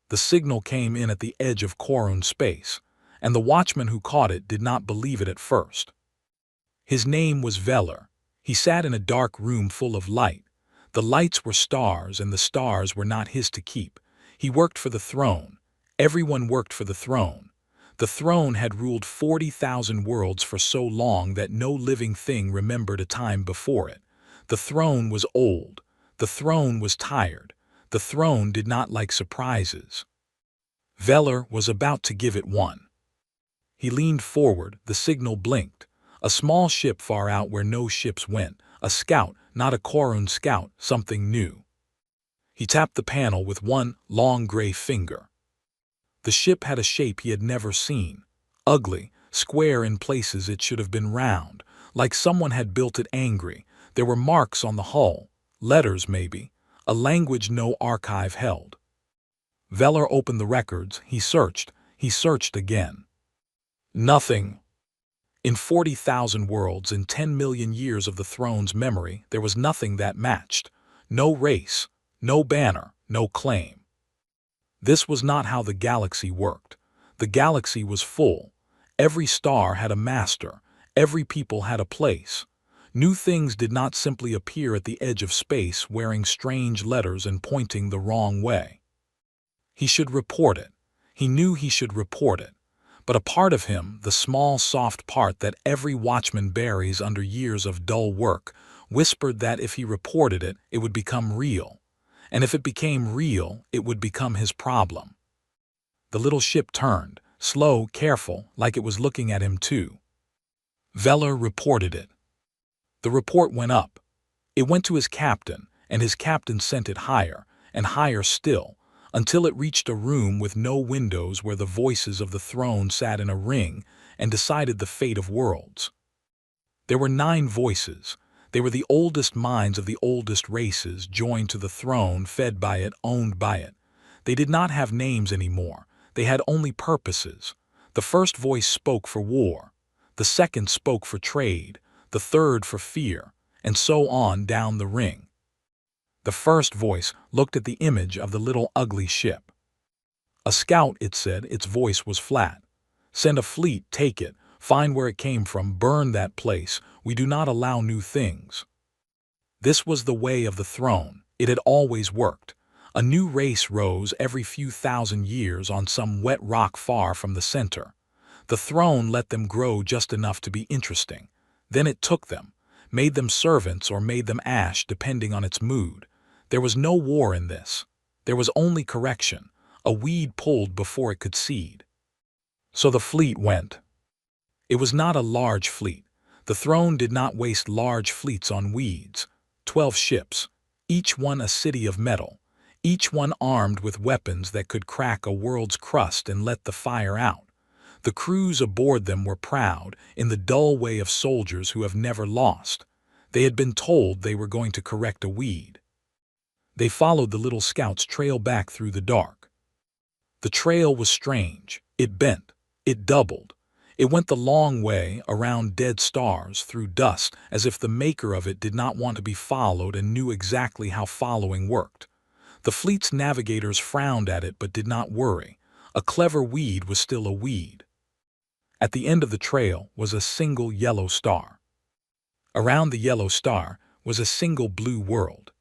The signal came in at the edge of Korun space, and the watchman who caught it did not believe it at first. His name was Veller. He sat in a dark room full of light. The lights were stars, and the stars were not his to keep. He worked for the throne. Everyone worked for the throne. The throne had ruled 40,000 worlds for so long that no living thing remembered a time before it. The throne was old. The throne was tired. The throne did not like surprises. Veller was about to give it one. He leaned forward, the signal blinked. A small ship far out where no ships went. A scout, not a Korun scout, something new. He tapped the panel with one long gray finger. The ship had a shape he had never seen. Ugly, square in places it should have been round, like someone had built it angry. There were marks on the hull, letters maybe, a language no archive held. Veller opened the records, he searched again. Nothing. In 40,000 worlds, in 10 million years of the throne's memory, there was nothing that matched. No race, no banner, no claim. This was not how the galaxy worked. The galaxy was full. Every star had a master. Every people had a place. New things did not simply appear at the edge of space wearing strange letters and pointing the wrong way. He should report it. He knew he should report it. But a part of him, the small, soft part that every watchman buries under years of dull work, whispered that if he reported it, it would become real. And if it became real, it would become his problem. The little ship turned, slow, careful, like it was looking at him too. Veller reported it. The report went up. It went to his captain, and his captain sent it higher, and higher still, until it reached a room with no windows where the voices of the throne sat in a ring and decided the fate of worlds. There were 9 voices. They were the oldest minds of the oldest races, joined to the throne, fed by it, owned by it. They did not have names anymore. They had only purposes. The first voice spoke for war. The second spoke for trade. The third for fear, and so on down the ring. The first voice looked at the image of the little ugly ship. A scout, it said, its voice was flat. Send a fleet, take it, find where it came from, burn that place. We do not allow new things. This was the way of the throne. It had always worked. A new race rose every few thousand years on some wet rock far from the center. The throne let them grow just enough to be interesting. Then it took them, made them servants or made them ash depending on its mood. There was no war in this. There was only correction, a weed pulled before it could seed. So the fleet went. It was not a large fleet. The throne did not waste large fleets on weeds. 12 ships, each one a city of metal, each one armed with weapons that could crack a world's crust and let the fire out. The crews aboard them were proud, in the dull way of soldiers who have never lost. They had been told they were going to correct a weed. They followed the little scout's trail back through the dark. The trail was strange. It bent. It doubled. It went the long way, around dead stars, through dust, as if the maker of it did not want to be followed and knew exactly how following worked. The fleet's navigators frowned at it but did not worry. A clever weed was still a weed. At the end of the trail was a single yellow star. Around the yellow star was a single blue world.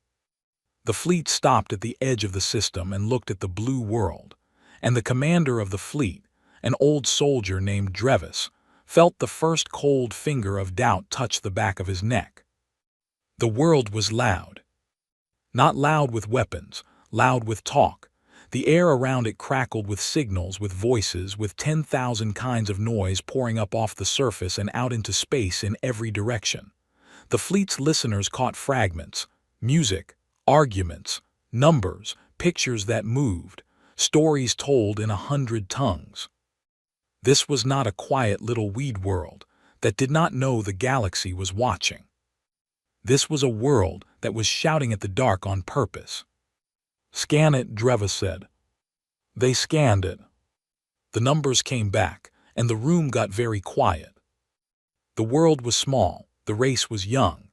The fleet stopped at the edge of the system and looked at the blue world, and the commander of the fleet, an old soldier named Drevis, felt the first cold finger of doubt touch the back of his neck. The world was loud. Not loud with weapons, loud with talk. The air around it crackled with signals, with voices, with 10,000 kinds of noise pouring up off the surface and out into space in every direction. The fleet's listeners caught fragments, music, arguments, numbers, pictures that moved, stories told in 100 tongues. This was not a quiet little weed world that did not know the galaxy was watching. This was a world that was shouting at the dark on purpose. "Scan it," Drevis said. They scanned it. The numbers came back, and the room got very quiet. The world was small, the race was young.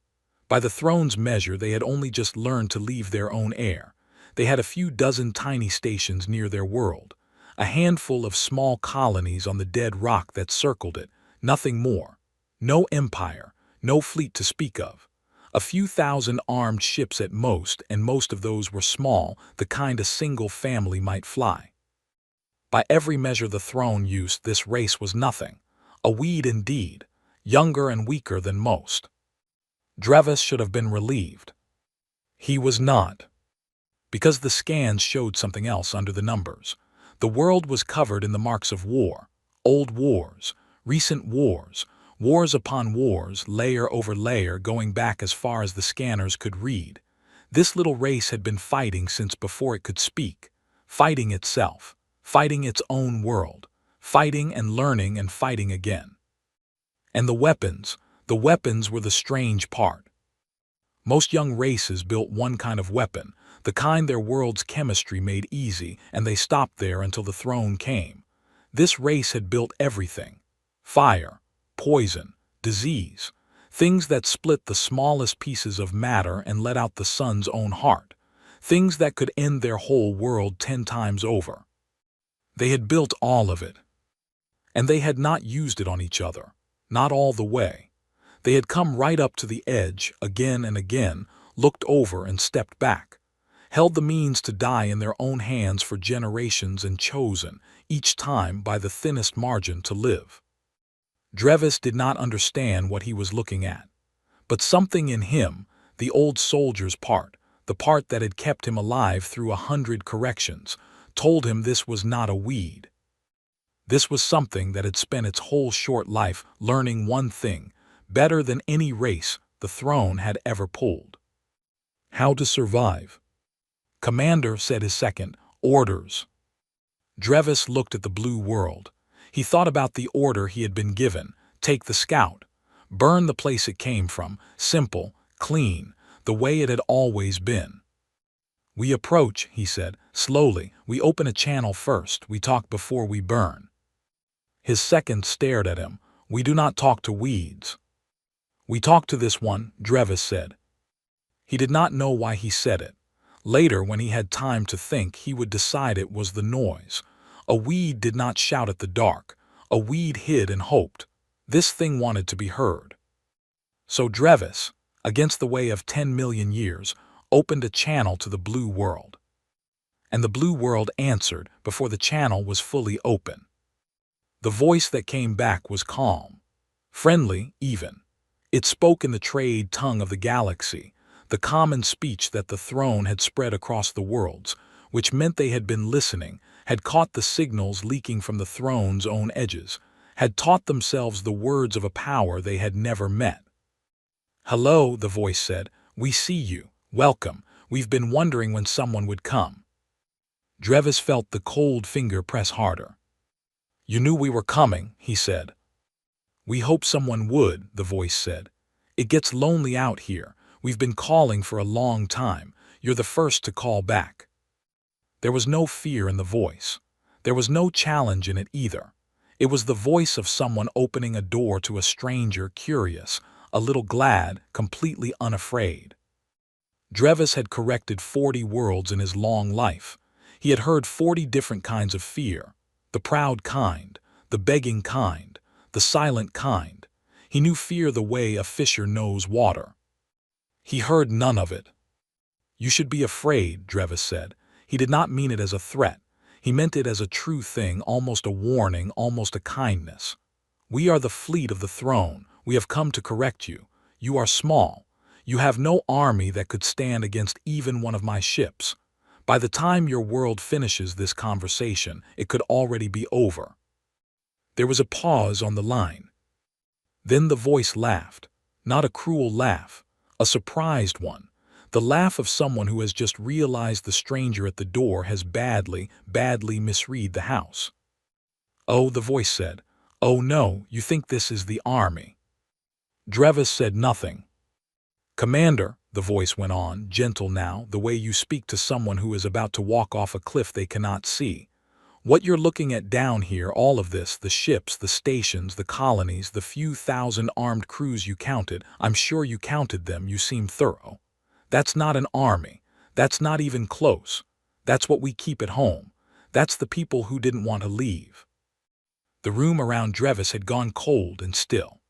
By the throne's measure, they had only just learned to leave their own air. They had a few dozen tiny stations near their world, a handful of small colonies on the dead rock that circled it, nothing more. No empire, no fleet to speak of. A few thousand armed ships at most, and most of those were small, the kind a single family might fly. By every measure the throne used, this race was nothing. A weed indeed, younger and weaker than most. Drevis should have been relieved. He was not. Because the scans showed something else under the numbers. The world was covered in the marks of war. Old wars, recent wars, wars upon wars, layer over layer, going back as far as the scanners could read. This little race had been fighting since before it could speak, fighting itself, fighting its own world, fighting and learning and fighting again. And the weapons were the strange part. Most young races built one kind of weapon, the kind their world's chemistry made easy, and they stopped there until the throne came. This race had built everything: fire, poison, disease, things that split the smallest pieces of matter and let out the sun's own heart, things that could end their whole world 10 times over. They had built all of it. And they had not used it on each other, not all the way. They had come right up to the edge again and again, looked over and stepped back, held the means to die in their own hands for generations and chosen, each time by the thinnest margin, to live. Drevis did not understand what he was looking at, but something in him, the old soldier's part, the part that had kept him alive through 100 corrections, told him this was not a weed. This was something that had spent its whole short life learning one thing, better than any race the throne had ever pulled: how to survive. "Commander," said his second, "orders." Drevis looked at the blue world. He thought about the order he had been given: take the scout, burn the place it came from, simple, clean, the way it had always been. "We approach," he said, slowly. "We open a channel first, we talk before we burn." His second stared at him. "We do not talk to weeds." "We talk to this one," Drevis said. He did not know why he said it. Later, when he had time to think, he would decide it was the noise. A weed did not shout at the dark. A weed hid and hoped. This thing wanted to be heard. So Drevis, against the way of 10 million years, opened a channel to the blue world. And the blue world answered before the channel was fully open. The voice that came back was calm, friendly even. It spoke in the trade tongue of the galaxy, the common speech that the throne had spread across the worlds, which meant they had been listening, had caught the signals leaking from the throne's own edges, had taught themselves the words of a power they had never met. "Hello," the voice said. "We see you. Welcome. We've been wondering when someone would come." Drevis felt the cold finger press harder. "You knew we were coming," he said. "We hoped someone would," the voice said. "It gets lonely out here. We've been calling for a long time. You're the first to call back." There was no fear in the voice. There was no challenge in it either. It was the voice of someone opening a door to a stranger, curious, a little glad, completely unafraid. Drevis had corrected 40 worlds in his long life. He had heard 40 different kinds of fear: the proud kind, the begging kind, the silent kind. He knew fear the way a fisher knows water. He heard none of it. "You should be afraid," Drevis said. He did not mean it as a threat. He meant it as a true thing, almost a warning, almost a kindness. "We are the fleet of the throne. We have come to correct you. You are small. You have no army that could stand against even one of my ships. By the time your world finishes this conversation, it could already be over." There was a pause on the line. Then the voice laughed. Not a cruel laugh, a surprised one. The laugh of someone who has just realized the stranger at the door has badly misread the house. "Oh," the voice said. "Oh no, you think this is the army." Drevis said nothing. "Commander," the voice went on, gentle now, the way you speak to someone who is about to walk off a cliff they cannot see. "What you're looking at down here, all of this, the ships, the stations, the colonies, the few thousand armed crews you counted, I'm sure you counted them, you seem thorough. That's not an army. That's not even close. That's what we keep at home. That's the people who didn't want to leave. The room around Drevis had gone cold and still.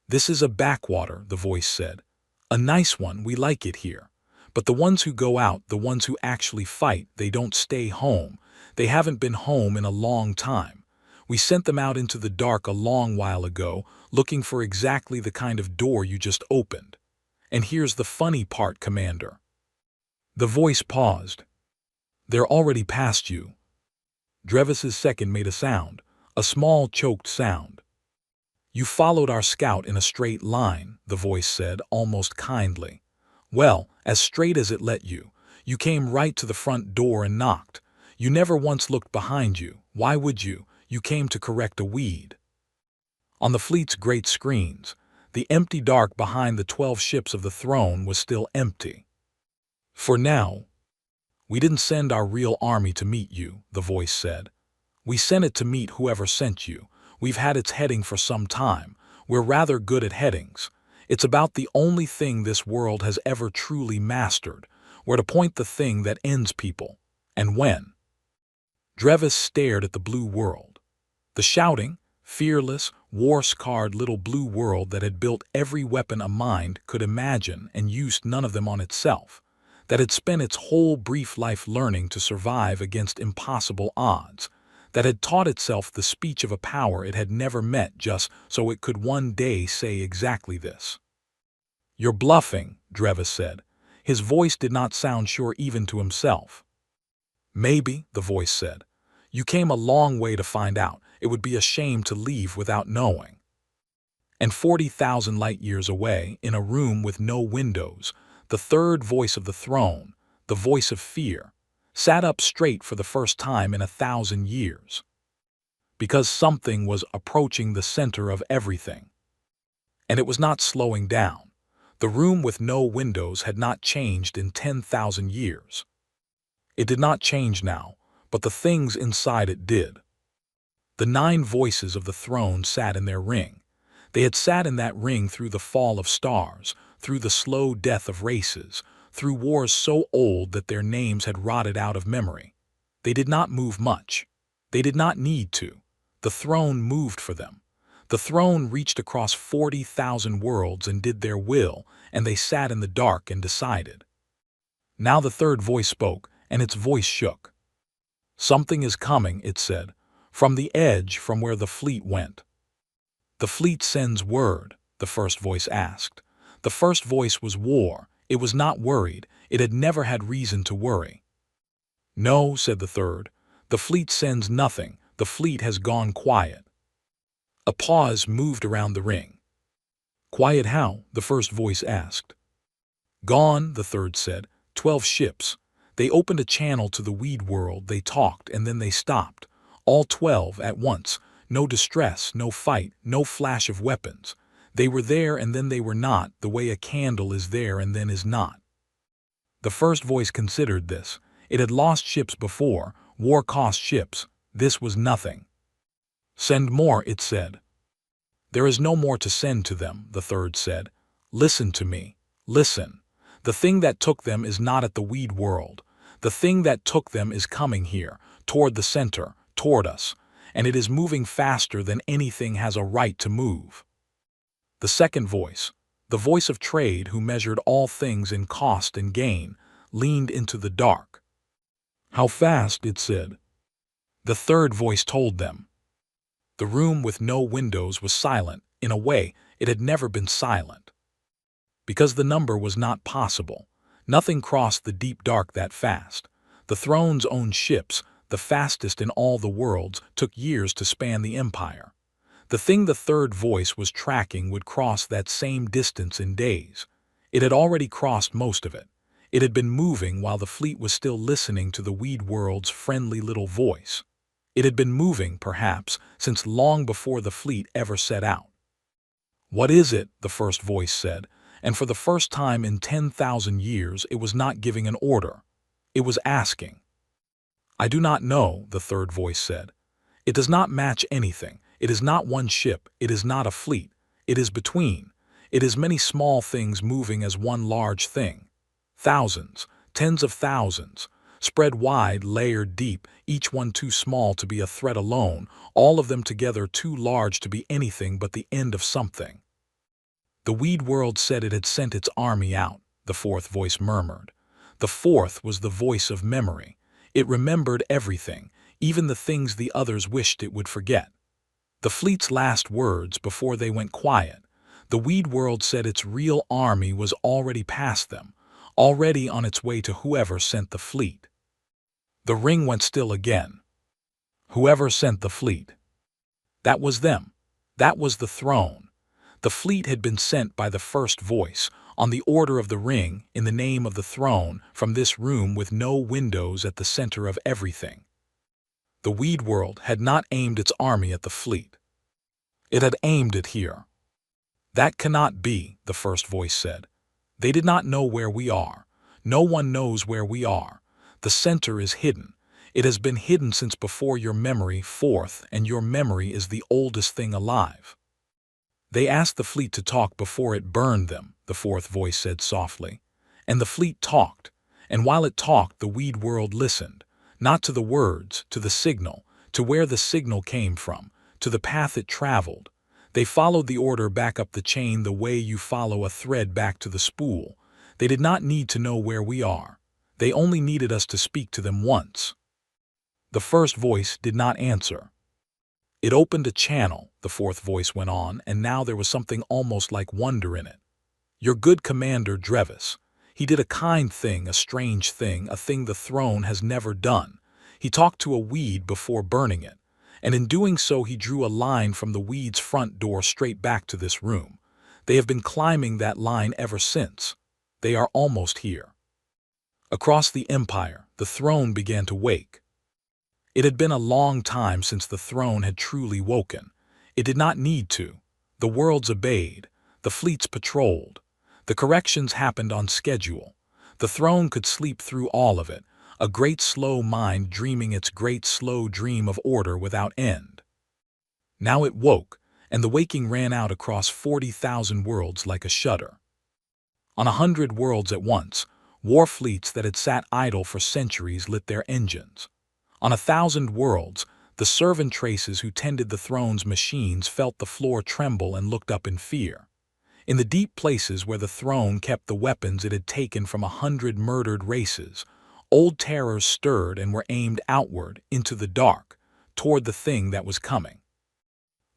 This is a backwater, the voice said. A nice one, we like it here. But the ones who go out, the ones who actually fight, they don't stay home. They haven't been home in a long time. We sent them out into the dark a long while ago, looking for exactly the kind of door you just opened. And here's the funny part, Commander. The voice paused. They're already past you. Drevis's second made a sound, a small choked sound. You followed our scout in a straight line, the voice said, almost kindly. Well, as straight as it let you. You came right to the front door and knocked. You never once looked behind you. Why would you? You came to correct a weed. On the fleet's great screens, the empty dark behind the 12 ships of the throne was still empty. For now, we didn't send our real army to meet you, the voice said. We sent it to meet whoever sent you. We've had its heading for some time. We're rather good at headings. It's about the only thing this world has ever truly mastered, where to point the thing that ends people, and when. Drevis stared at the blue world. The shouting, fearless, war-scarred little blue world that had built every weapon a mind could imagine and used none of them on itself, that had spent its whole brief life learning to survive against impossible odds, that had taught itself the speech of a power it had never met just so it could one day say exactly this. You're bluffing, Drevis said. His voice did not sound sure even to himself. Maybe, the voice said. You came a long way to find out. It would be a shame to leave without knowing. And 40,000 light years away, in a room with no windows, the third voice of the throne, the voice of fear, sat up straight for the first time in 1,000 years. Because something was approaching the center of everything. And it was not slowing down. The room with no windows had not changed in 10,000 years. It did not change now, but the things inside it did. The 9 voices of the throne sat in their ring. They had sat in that ring through the fall of stars, through the slow death of races, through wars so old that their names had rotted out of memory. They did not move much. They did not need to. The throne moved for them. The throne reached across 40,000 worlds and did their will, and they sat in the dark and decided. Now the third voice spoke, and its voice shook. Something is coming, it said, from the edge from where the fleet went. The fleet sends word, the first voice asked. The first voice was war. It was not worried. It had never had reason to worry. No, said the third. The fleet sends nothing. The fleet has gone quiet. A pause moved around the ring. Quiet how? The first voice asked. Gone, the third said. 12 ships. They opened a channel to the weed world. They talked, and then they stopped. All 12 at once. No distress, no fight, no flash of weapons. They were there and then they were not, the way a candle is there and then is not. The first voice considered this. It had lost ships before. War cost ships. This was nothing. Send more, it said. There is no more to send to them, the third said. Listen to me. Listen. The thing that took them is not at the weed world. The thing that took them is coming here, toward the center, toward us, and it is moving faster than anything has a right to move. The second voice, the voice of trade who measured all things in cost and gain, leaned into the dark. How fast, it said. The third voice told them. The room with no windows was silent. In a way, it had never been silent. Because the number was not possible. Nothing crossed the deep dark that fast. The throne's own ships, the fastest in all the worlds, took years to span the empire. The thing the third voice was tracking would cross that same distance in days. It had already crossed most of it. It had been moving while the fleet was still listening to the weed world's friendly little voice. It had been moving, perhaps, since long before the fleet ever set out. What is it? The first voice said, and for the first time in 10,000 years it was not giving an order. It was asking. I do not know, the third voice said. It does not match anything. It is not one ship. It is not a fleet. It is between. It is many small things moving as one large thing. Thousands, tens of thousands. spread wide, layered deep, each one too small to be a threat alone, all of them together too large to be anything but the end of something. The weed world said it had sent its army out, the fourth voice murmured. The fourth was the voice of memory. It remembered everything, even the things the others wished it would forget. The fleet's last words before they went quiet. The weed world said its real army was already past them, already on its way to whoever sent the fleet. The ring went still again. Whoever sent the fleet. That was them. That was the throne. The fleet had been sent by the first voice, on the order of the ring, in the name of the throne, from this room with no windows at the center of everything. The weed world had not aimed its army at the fleet. It had aimed it here. That cannot be, the first voice said. They did not know where we are. No one knows where we are. The center is hidden. It has been hidden since before your memory, fourth, and your memory is the oldest thing alive. They asked the fleet to talk before it burned them, the fourth voice said softly. And the fleet talked, and while it talked the weed world listened, not to the words, to the signal, to where the signal came from, to the path it traveled. They followed the order back up the chain the way you follow a thread back to the spool. They did not need to know where we are. They only needed us to speak to them once. The first voice did not answer. It opened a channel, the fourth voice went on, and now there was something almost like wonder in it. Your good commander Drevis. He did a kind thing, a strange thing, a thing the throne has never done. He talked to a weed before burning it, and in doing so he drew a line from the weed's front door straight back to this room. They have been climbing that line ever since. They are almost here. Across the empire, the throne began to wake. It had been a long time since the throne had truly woken. It did not need to. The worlds obeyed. The fleets patrolled. The corrections happened on schedule. The throne could sleep through all of it, a great slow mind dreaming its great slow dream of order without end. Now it woke, and the waking ran out across 40,000 worlds like a shudder. On 100 worlds at once, war fleets that had sat idle for centuries lit their engines. On 1,000 worlds, the servant traces who tended the throne's machines felt the floor tremble and looked up in fear. In the deep places where the throne kept the weapons it had taken from 100 murdered races, old terrors stirred and were aimed outward, into the dark, toward the thing that was coming.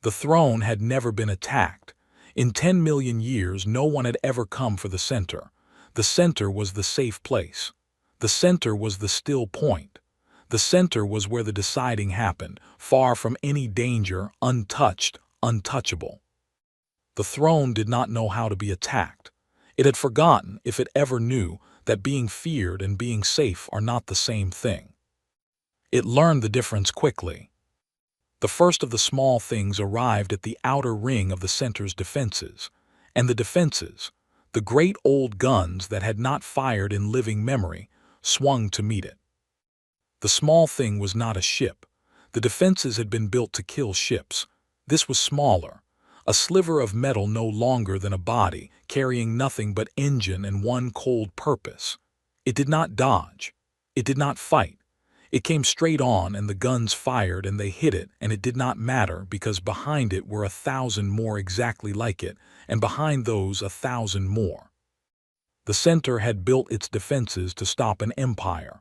The throne had never been attacked. In 10 million years no one had ever come for the center. The center was the safe place. The center was the still point. The center was where the deciding happened, far from any danger, untouched, untouchable. The throne did not know how to be attacked. It had forgotten, if it ever knew, that being feared and being safe are not the same thing. It learned the difference quickly. The first of the small things arrived at the outer ring of the center's defenses, and the defenses, the great old guns that had not fired in living memory, swung to meet it. The small thing was not a ship. The defenses had been built to kill ships. This was smaller. A sliver of metal no longer than a body, carrying nothing but engine and one cold purpose. It did not dodge. It did not fight. It came straight on and the guns fired and they hit it, and it did not matter because behind it were 1,000 more exactly like it, and behind those 1,000 more. The center had built its defenses to stop an empire,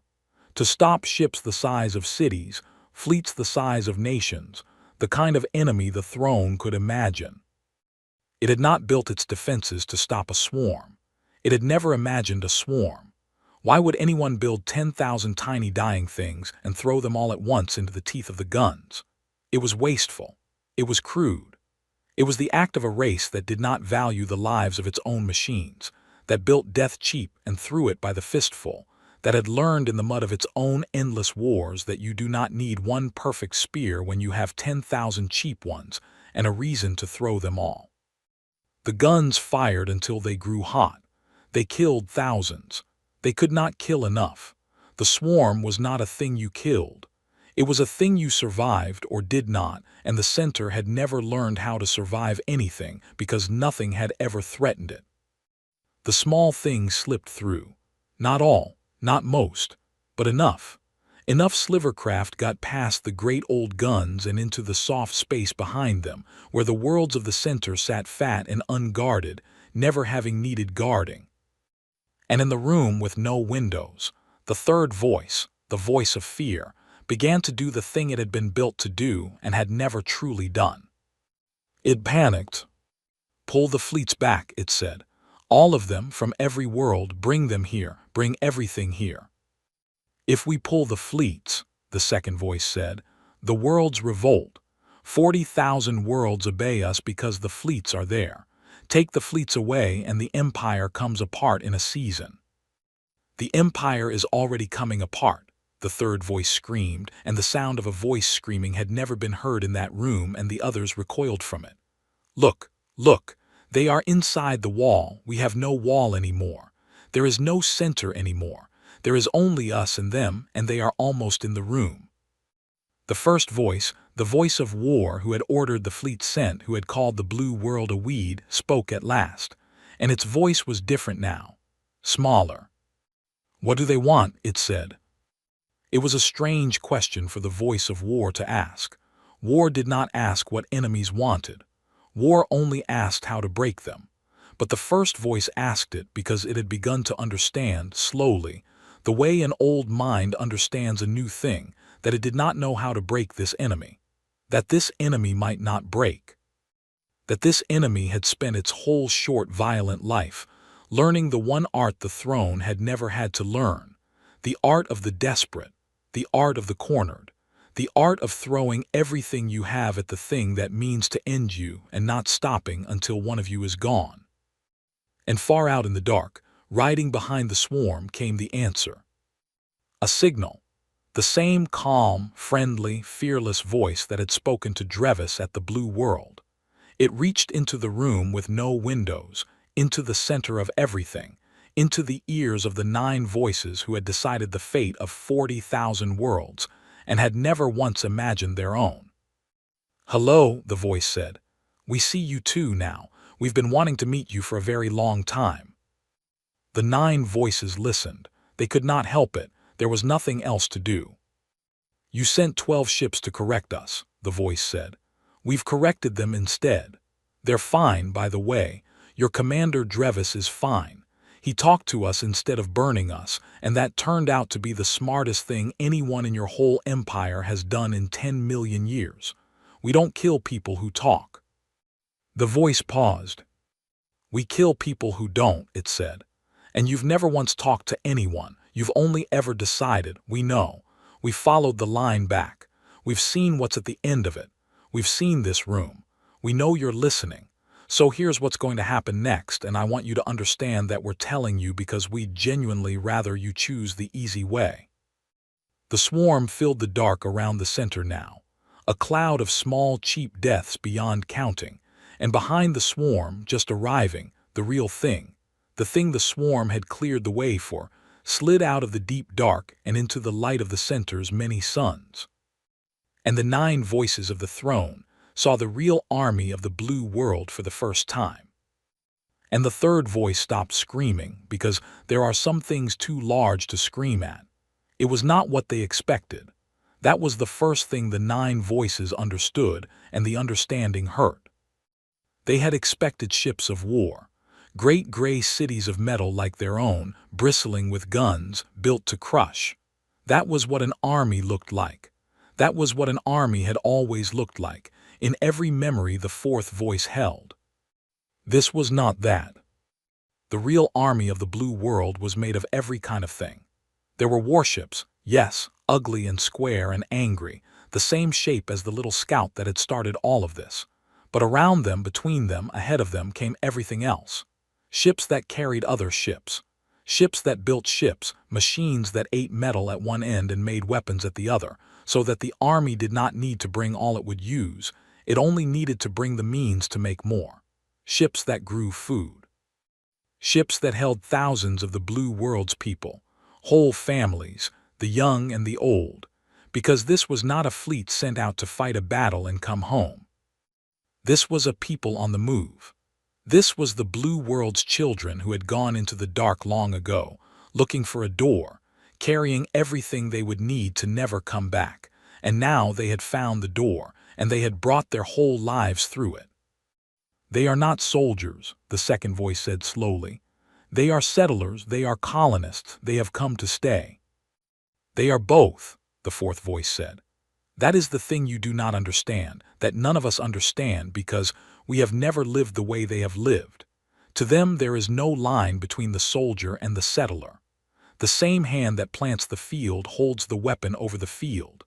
to stop ships the size of cities, fleets the size of nations, the kind of enemy the throne could imagine. It had not built its defenses to stop a swarm. It had never imagined a swarm. Why would anyone build 10,000 tiny dying things and throw them all at once into the teeth of the guns? It was wasteful. It was crude. It was the act of a race that did not value the lives of its own machines, that built death cheap and threw it by the fistful, that had learned in the mud of its own endless wars that you do not need one perfect spear when you have 10,000 cheap ones and a reason to throw them all. The guns fired until they grew hot. They killed thousands. They could not kill enough. The swarm was not a thing you killed. It was a thing you survived or did not, and the center had never learned how to survive anything because nothing had ever threatened it. The small things slipped through. Not all, not most. But enough. Enough slivercraft got past the great old guns and into the soft space behind them, where the worlds of the center sat fat and unguarded, never having needed guarding. And in the room with no windows, the third voice, the voice of fear, began to do the thing it had been built to do and had never truly done. It panicked. "Pull the fleets back," it said. "All of them, from every world, bring them here, bring everything here." "If we pull the fleets," the second voice said, "the worlds revolt. 40,000 worlds obey us because the fleets are there. Take the fleets away and the empire comes apart in a season." "The empire is already coming apart," the third voice screamed, and the sound of a voice screaming had never been heard in that room, and the others recoiled from it. "Look, look, they are inside the wall. We have no wall anymore. There is no center anymore. There is only us and them, and they are almost in the room." The first voice, the voice of war who had ordered the fleet sent, who had called the blue world a weed, spoke at last, and its voice was different now, smaller. "What do they want?" it said. It was a strange question for the voice of war to ask. War did not ask what enemies wanted. War only asked how to break them. But the first voice asked it because it had begun to understand, slowly, the way an old mind understands a new thing, that it did not know how to break this enemy. That this enemy might not break. That this enemy had spent its whole short, violent life learning the one art the throne had never had to learn, the art of the desperate, the art of the cornered, the art of throwing everything you have at the thing that means to end you and not stopping until one of you is gone. And far out in the dark, riding behind the swarm, came the answer. A signal. The same calm, friendly, fearless voice that had spoken to Drevis at the Blue World. It reached into the room with no windows, into the center of everything, into the ears of the 9 voices who had decided the fate of 40,000 worlds and had never once imagined their own. "Hello," the voice said. "We see you too now. We've been wanting to meet you for a very long time." The 9 voices listened. They could not help it. There was nothing else to do. "You sent 12 ships to correct us," the voice said. "We've corrected them instead. They're fine, by the way. Your commander Drevis is fine. He talked to us instead of burning us, and that turned out to be the smartest thing anyone in your whole empire has done in 10 million years. We don't kill people who talk." The voice paused. "We kill people who don't," it said. "And you've never once talked to anyone. You've only ever decided. We know. We followed the line back. We've seen what's at the end of it. We've seen this room. We know you're listening. So here's what's going to happen next, and I want you to understand that we're telling you because we'd genuinely rather you choose the easy way." The swarm filled the dark around the center now, a cloud of small, cheap deaths beyond counting, and behind the swarm, just arriving, the real thing, the thing the swarm had cleared the way for, slid out of the deep dark and into the light of the center's many suns. And the 9 voices of the throne saw the real army of the Blue World for the first time. And the third voice stopped screaming, because there are some things too large to scream at. It was not what they expected. That was the first thing the 9 voices understood, and the understanding hurt. They had expected ships of war, great gray cities of metal like their own, bristling with guns, built to crush. That was what an army looked like. That was what an army had always looked like, in every memory the fourth voice held. This was not that. The real army of the Blue World was made of every kind of thing. There were warships, yes, ugly and square and angry, the same shape as the little scout that had started all of this. But around them, between them, ahead of them came everything else. Ships that carried other ships. Ships that built ships, machines that ate metal at one end and made weapons at the other, so that the army did not need to bring all it would use. It only needed to bring the means to make more. Ships that grew food. Ships that held thousands of the Blue World's people, whole families, the young and the old, because this was not a fleet sent out to fight a battle and come home. This was a people on the move. This was the Blue World's children who had gone into the dark long ago, looking for a door, carrying everything they would need to never come back, and now they had found the door, and they had brought their whole lives through it. They are not soldiers, the second voice said slowly. They are settlers, they are colonists, they have come to stay. They are both, the fourth voice said. That is the thing you do not understand, that none of us understand because we have never lived the way they have lived. To them there is no line between the soldier and the settler. The same hand that plants the field holds the weapon over the field.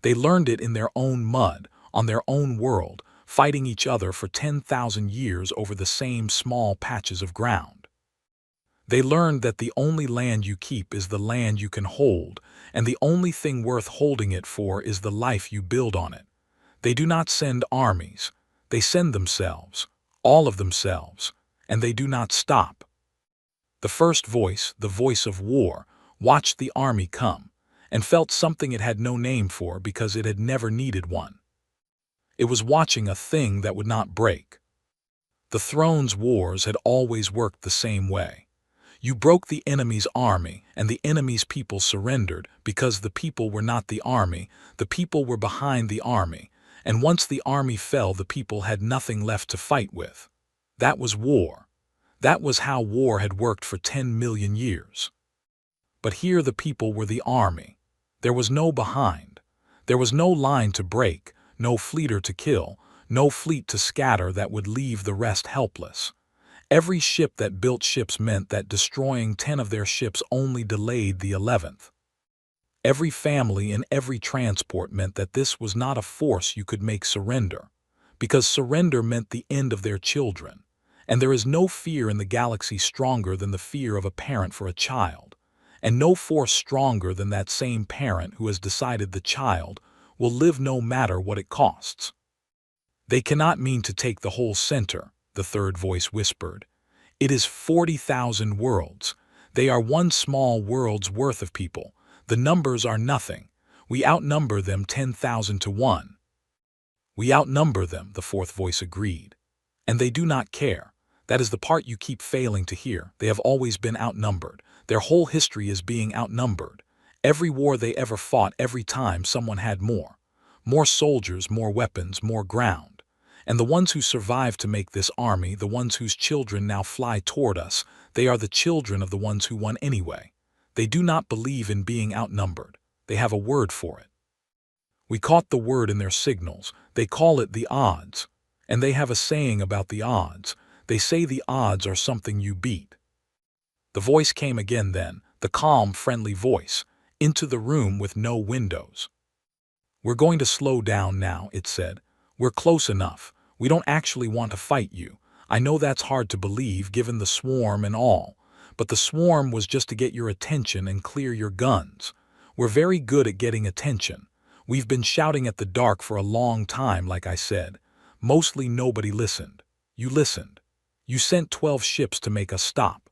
They learned it in their own mud, on their own world, fighting each other for 10,000 years over the same small patches of ground. They learned that the only land you keep is the land you can hold, and the only thing worth holding it for is the life you build on it. They do not send armies. They send themselves, all of themselves, and they do not stop. The first voice, the voice of war, watched the army come, and felt something it had no name for because it had never needed one. It was watching a thing that would not break. The throne's wars had always worked the same way. You broke the enemy's army, and the enemy's people surrendered because the people were not the army, the people were behind the army, and once the army fell, the people had nothing left to fight with. That was war. That was how war had worked for 10 million years. But here the people were the army. There was no behind. There was no line to break, no fleeter to kill, no fleet to scatter that would leave the rest helpless. Every ship that built ships meant that destroying 10 of their ships only delayed the 11th. Every family in every transport meant that this was not a force you could make surrender, because surrender meant the end of their children. And there is no fear in the galaxy stronger than the fear of a parent for a child, and no force stronger than that same parent who has decided the child will live no matter what it costs. They cannot mean to take the whole center, the third voice whispered. It is 40,000 worlds. They are one small world's worth of people. The numbers are nothing. We outnumber them 10,000 to 1. We outnumber them, the fourth voice agreed. And they do not care. That is the part you keep failing to hear. They have always been outnumbered. Their whole history is being outnumbered. Every war they ever fought, every time someone had more. More soldiers, more weapons, more ground. And the ones who survived to make this army, the ones whose children now fly toward us, they are the children of the ones who won anyway. They do not believe in being outnumbered. They have a word for it. We caught the word in their signals. They call it the odds. And they have a saying about the odds. They say the odds are something you beat. The voice came again then, the calm, friendly voice, into the room with no windows. We're going to slow down now, it said. We're close enough. We don't actually want to fight you. I know that's hard to believe given the swarm and all, but the swarm was just to get your attention and clear your guns. We're very good at getting attention. We've been shouting at the dark for a long time, like I said. Mostly nobody listened. You listened. You sent 12 ships to make us stop.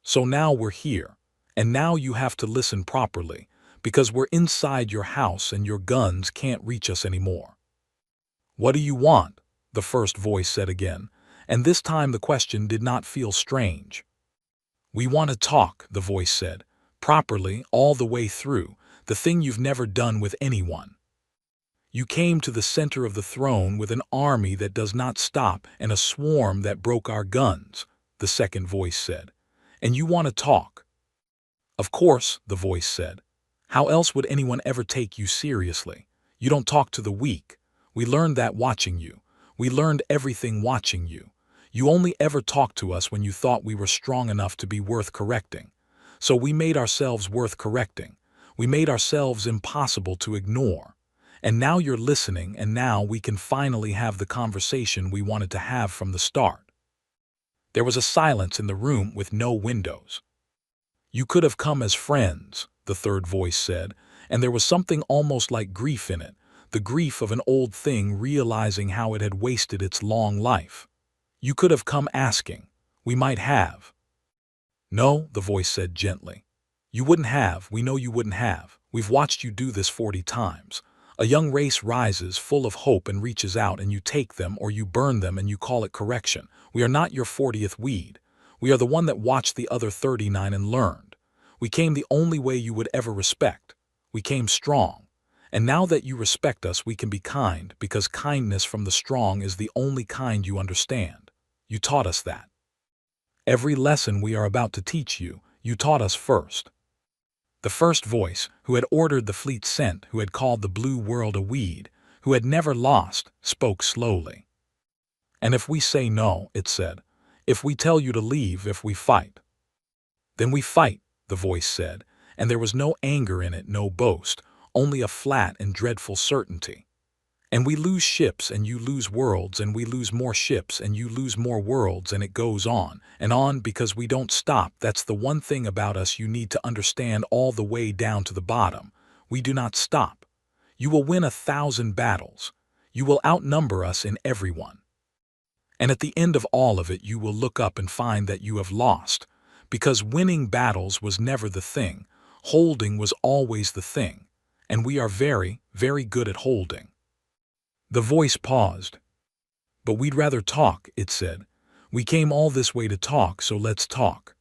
So now we're here, and now you have to listen properly, because we're inside your house and your guns can't reach us anymore. What do you want? The first voice said again, and this time the question did not feel strange. We want to talk, the voice said, properly, all the way through, the thing you've never done with anyone. You came to the center of the throne with an army that does not stop and a swarm that broke our guns, the second voice said, and you want to talk. Of course, the voice said. How else would anyone ever take you seriously? You don't talk to the weak. We learned that watching you. We learned everything watching you. You only ever talked to us when you thought we were strong enough to be worth correcting. So we made ourselves worth correcting. We made ourselves impossible to ignore. And now you're listening, and now we can finally have the conversation we wanted to have from the start. There was a silence in the room with no windows. You could have come as friends, the third voice said, and there was something almost like grief in it, the grief of an old thing realizing how it had wasted its long life. You could have come asking. We might have. No, the voice said gently. You wouldn't have. We know you wouldn't have. We've watched you do this 40 times. A young race rises full of hope and reaches out, and you take them or you burn them and you call it correction. We are not your 40th weed. We are the one that watched the other 39 and learned. We came the only way you would ever respect. We came strong. And now that you respect us, we can be kind, because kindness from the strong is the only kind you understand. You taught us that. Every lesson we are about to teach you, you taught us first. The first voice, who had ordered the fleet sent, who had called the blue world a weed, who had never lost, spoke slowly. And if we say no, it said, if we tell you to leave, if we fight. Then we fight, the voice said, and there was no anger in it, no boast, only a flat and dreadful certainty. And we lose ships and you lose worlds, and we lose more ships and you lose more worlds, and it goes on and on because we don't stop. That's the one thing about us you need to understand all the way down to the bottom. We do not stop. You will win 1,000 battles. You will outnumber us in everyone. And at the end of all of it, you will look up and find that you have lost, because winning battles was never the thing. Holding was always the thing. And we are very, very good at holding. The voice paused. But we'd rather talk, it said. We came all this way to talk, so let's talk.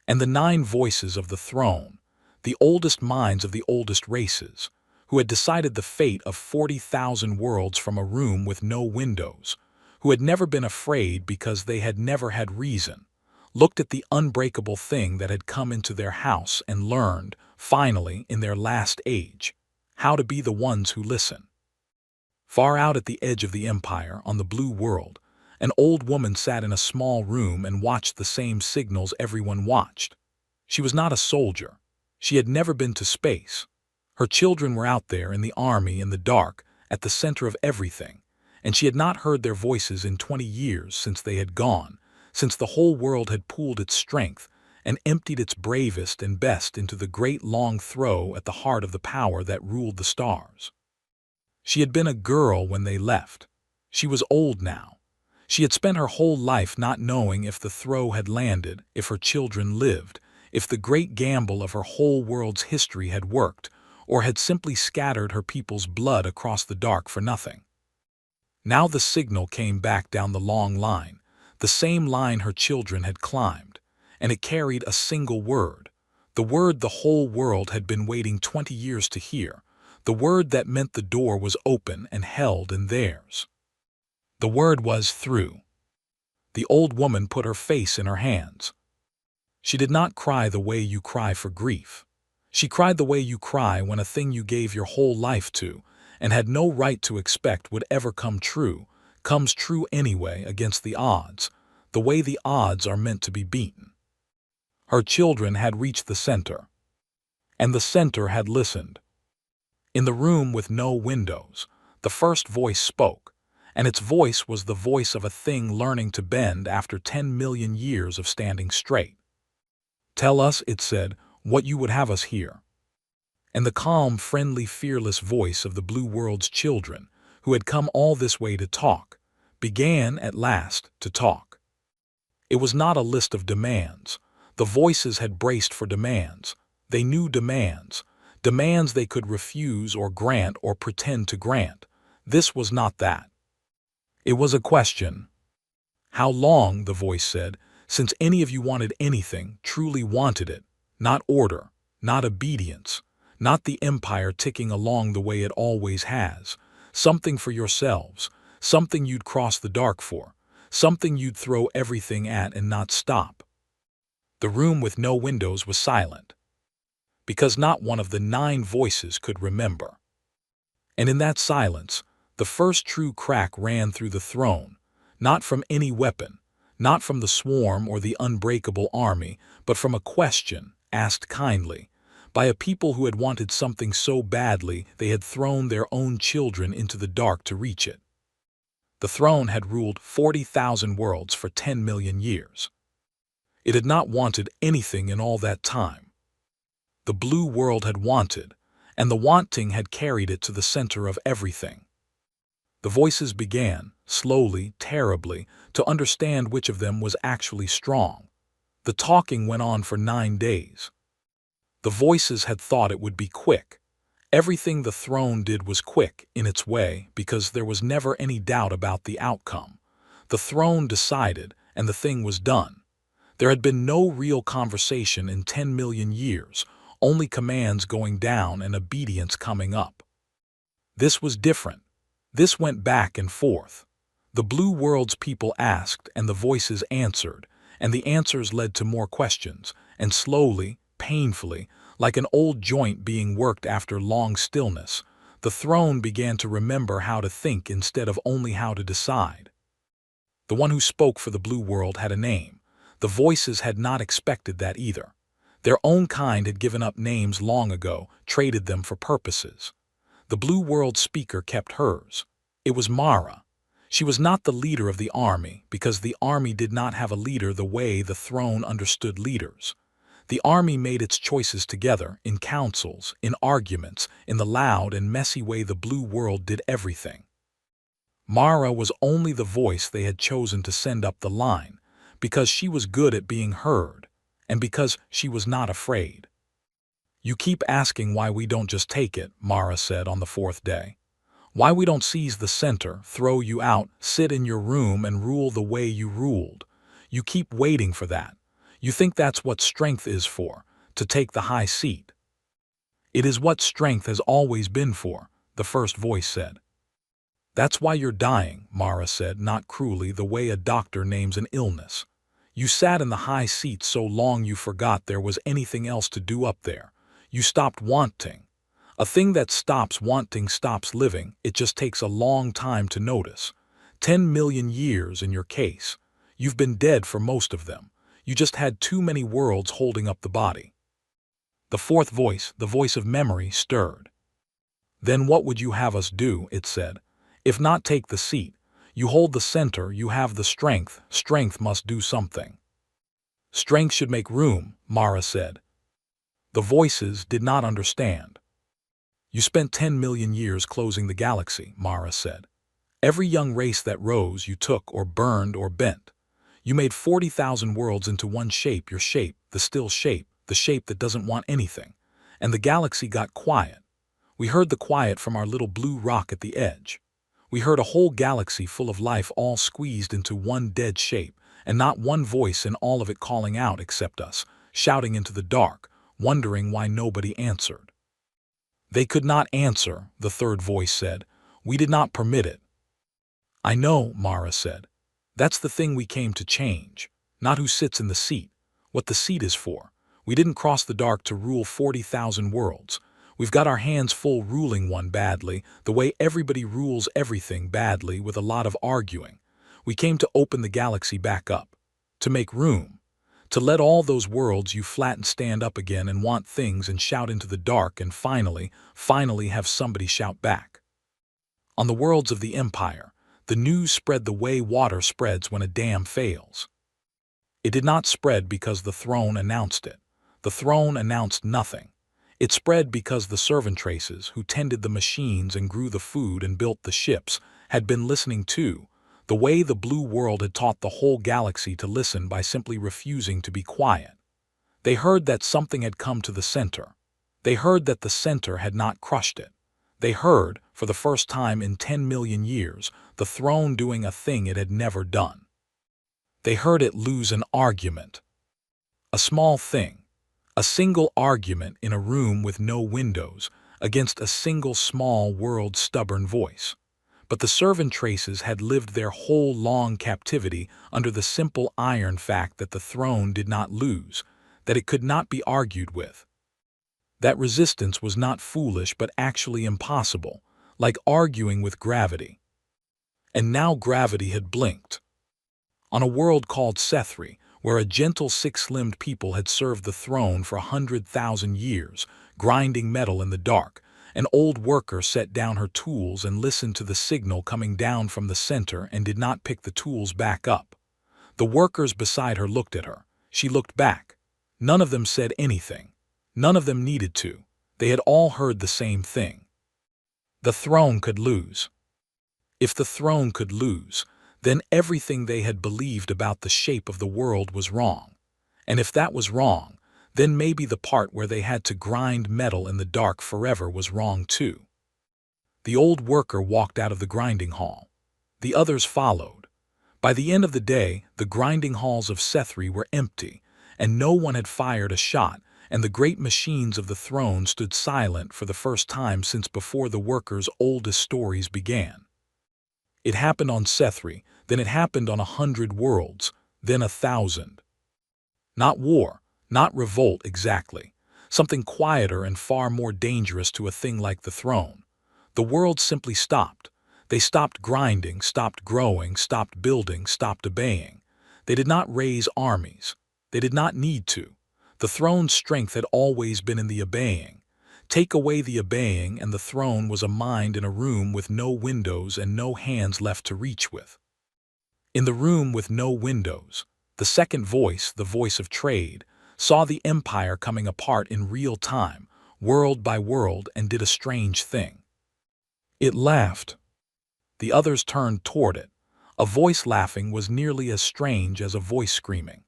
And the 9 voices of the throne, the oldest minds of the oldest races, who had decided the fate of 40,000 worlds from a room with no windows, who had never been afraid because they had never had reason, looked at the unbreakable thing that had come into their house and learned, finally, in their last age, how to be the ones who listen. Far out at the edge of the empire, on the blue world, an old woman sat in a small room and watched the same signals everyone watched. She was not a soldier. She had never been to space. Her children were out there in the army in the dark, at the center of everything, and she had not heard their voices in 20 years since they had gone, since the whole world had pooled its strength and emptied its bravest and best into the great long throw at the heart of the power that ruled the stars. She had been a girl when they left. She was old now. She had spent her whole life not knowing if the throw had landed, if her children lived, if the great gamble of her whole world's history had worked, or had simply scattered her people's blood across the dark for nothing. Now the signal came back down the long line, the same line her children had climbed, and it carried a single word, the word the whole world had been waiting 20 years to hear, the word that meant the door was open and held in theirs. The word was through. The old woman put her face in her hands. She did not cry the way you cry for grief. She cried the way you cry when a thing you gave your whole life to and had no right to expect would ever come true, comes true anyway against the odds, the way the odds are meant to be beaten. Her children had reached the center, and the center had listened. In the room with no windows, the first voice spoke, and its voice was the voice of a thing learning to bend after 10 million years of standing straight. Tell us, it said, what you would have us hear. And the calm, friendly, fearless voice of the blue world's children, who had come all this way to talk, began at last to talk. It was not a list of demands. The voices had braced for demands. They knew demands. Demands they could refuse or grant or pretend to grant. This was not that. It was a question. How long, the voice said, since any of you wanted anything, truly wanted it, not order, not obedience, not the empire ticking along the way it always has, something for yourselves, something you'd cross the dark for, something you'd throw everything at and not stop. The room with no windows was silent, because not one of the 9 voices could remember. And in that silence, the first true crack ran through the throne, not from any weapon, not from the swarm or the unbreakable army, but from a question, asked kindly, by a people who had wanted something so badly they had thrown their own children into the dark to reach it. The throne had ruled 40,000 worlds for 10 million years. It had not wanted anything in all that time. The blue world had wanted, and the wanting had carried it to the center of everything. The voices began, slowly, terribly, to understand which of them was actually strong. The talking went on for 9 days. The voices had thought it would be quick. Everything the throne did was quick, in its way, because there was never any doubt about the outcome. The throne decided, and the thing was done. There had been no real conversation in 10 million years, only commands going down and obedience coming up. This was different. This went back and forth. The blue world's people asked, and the voices answered, and the answers led to more questions, and slowly, painfully, like an old joint being worked after long stillness, the throne began to remember how to think instead of only how to decide. The one who spoke for the blue world had a name. The voices had not expected that either. Their own kind had given up names long ago, traded them for purposes. The blue world speaker kept hers. It was Mara. She was not the leader of the army, because the army did not have a leader the way the throne understood leaders. The army made its choices together, in councils, in arguments, in the loud and messy way the blue world did everything. Mara was only the voice they had chosen to send up the line, because she was good at being heard, and because she was not afraid. "You keep asking why we don't just take it," Mara said on the fourth day. "Why we don't seize the center, throw you out, sit in your room and rule the way you ruled. You keep waiting for that. You think that's what strength is for, to take the high seat." "It is what strength has always been for," the first voice said. "That's why you're dying," Mara said, not cruelly, the way a doctor names an illness. "You sat in the high seat so long you forgot there was anything else to do up there. You stopped wanting. A thing that stops wanting stops living. It just takes a long time to notice. 10 million years in your case. You've been dead for most of them. You just had too many worlds holding up the body." The fourth voice, the voice of memory, stirred. "Then what would you have us do?" it said. "If not take the seat. You hold the center, you have the strength. Strength must do something." "Strength should make room," Mara said. The voices did not understand. "You spent 10 million years closing the galaxy," Mara said. "Every young race that rose you took or burned or bent. You made 40,000 worlds into one shape, your shape, the still shape, the shape that doesn't want anything. And the galaxy got quiet. We heard the quiet from our little blue rock at the edge. We heard a whole galaxy full of life all squeezed into one dead shape, and not one voice in all of it calling out except us, shouting into the dark, wondering why nobody answered." "They could not answer," the third voice said. "We did not permit it." "I know," Mara said. "That's the thing we came to change. Not who sits in the seat, what the seat is for. We didn't cross the dark to rule 40,000 worlds. We've got our hands full ruling one badly, the way everybody rules everything badly with a lot of arguing. We came to open the galaxy back up. To make room. To let all those worlds you flatten stand up again and want things and shout into the dark and finally have somebody shout back." On the worlds of the Empire, the news spread the way water spreads when a dam fails. It did not spread because the throne announced it. The throne announced nothing. It spread because the servant traces, who tended the machines and grew the food and built the ships, had been listening too, the way the blue world had taught the whole galaxy to listen by simply refusing to be quiet. They heard that something had come to the center. They heard that the center had not crushed it. They heard, for the first time in 10 million years, the throne doing a thing it had never done. They heard it lose an argument. A small thing. A single argument in a room with no windows against a single small world's stubborn voice. But the servant traces had lived their whole long captivity under the simple iron fact that the throne did not lose, that it could not be argued with. That resistance was not foolish but actually impossible, like arguing with gravity. And now gravity had blinked. On a world called Sethri, where a gentle six-limbed people had served the throne for 100,000 years, grinding metal in the dark, an old worker set down her tools and listened to the signal coming down from the center and did not pick the tools back up. The workers beside her looked at her. She looked back. None of them said anything. None of them needed to. They had all heard the same thing. The throne could lose. If the throne could lose, then everything they had believed about the shape of the world was wrong. And if that was wrong, then maybe the part where they had to grind metal in the dark forever was wrong too. The old worker walked out of the grinding hall. The others followed. By the end of the day, the grinding halls of Sethri were empty, and no one had fired a shot, and the great machines of the throne stood silent for the first time since before the workers' oldest stories began. It happened on Sethri, then it happened on 100 worlds, then 1,000. Not war, not revolt exactly. Something quieter and far more dangerous to a thing like the throne. The world simply stopped. They stopped grinding, stopped growing, stopped building, stopped obeying. They did not raise armies. They did not need to. The throne's strength had always been in the obeying. Take away the obeying, and the throne was a mind in a room with no windows and no hands left to reach with. In the room with no windows, the second voice, the voice of trade, saw the empire coming apart in real time, world by world, and did a strange thing. It laughed. The others turned toward it. A voice laughing was nearly as strange as a voice screaming.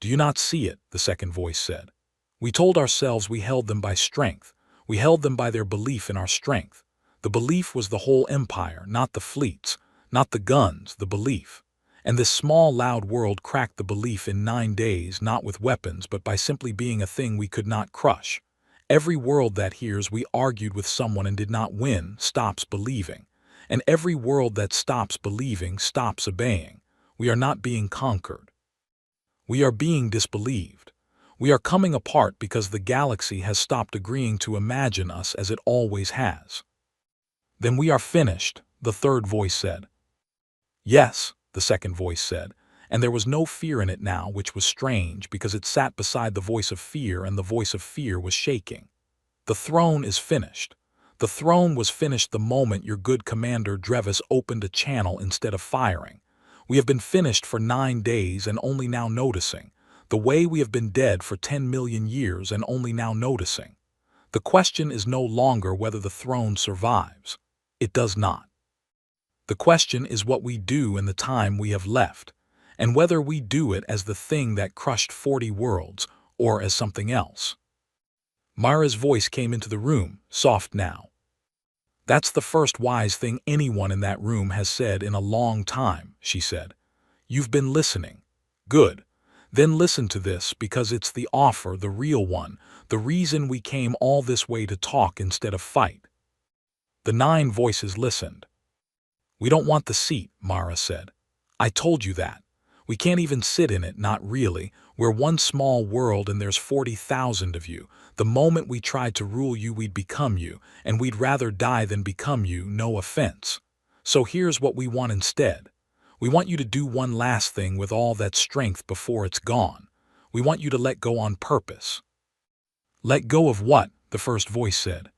"Do you not see it?" the second voice said. "We told ourselves we held them by strength. We held them by their belief in our strength. The belief was the whole empire, not the fleets, not the guns, the belief. And this small, loud world cracked the belief in 9 days, not with weapons, but by simply being a thing we could not crush. Every world that hears we argued with someone and did not win stops believing. And every world that stops believing stops obeying. We are not being conquered. We are being disbelieved. We are coming apart because the galaxy has stopped agreeing to imagine us as it always has." "Then we are finished," the third voice said. "Yes," the second voice said, and there was no fear in it now, which was strange because it sat beside the voice of fear, and the voice of fear was shaking. "The throne is finished. The throne was finished the moment your good commander Drevis opened a channel instead of firing. We have been finished for 9 days and only now noticing, the way we have been dead for 10 million years and only now noticing. The question is no longer whether the throne survives. It does not. The question is what we do in the time we have left, and whether we do it as the thing that crushed 40 worlds or as something else." Mara's voice came into the room, soft now. "That's the first wise thing anyone in that room has said in a long time," she said. "You've been listening. Good. Then listen to this, because it's the offer, the real one, the reason we came all this way to talk instead of fight." The 9 voices listened. "We don't want the seat," Mara said. "I told you that. We can't even sit in it, not really. We're one small world and there's 40,000 of you. The moment we tried to rule you, we'd become you, and we'd rather die than become you, no offense. So here's what we want instead. We want you to do one last thing with all that strength before it's gone. We want you to let go on purpose." "Let go of what?" the first voice said.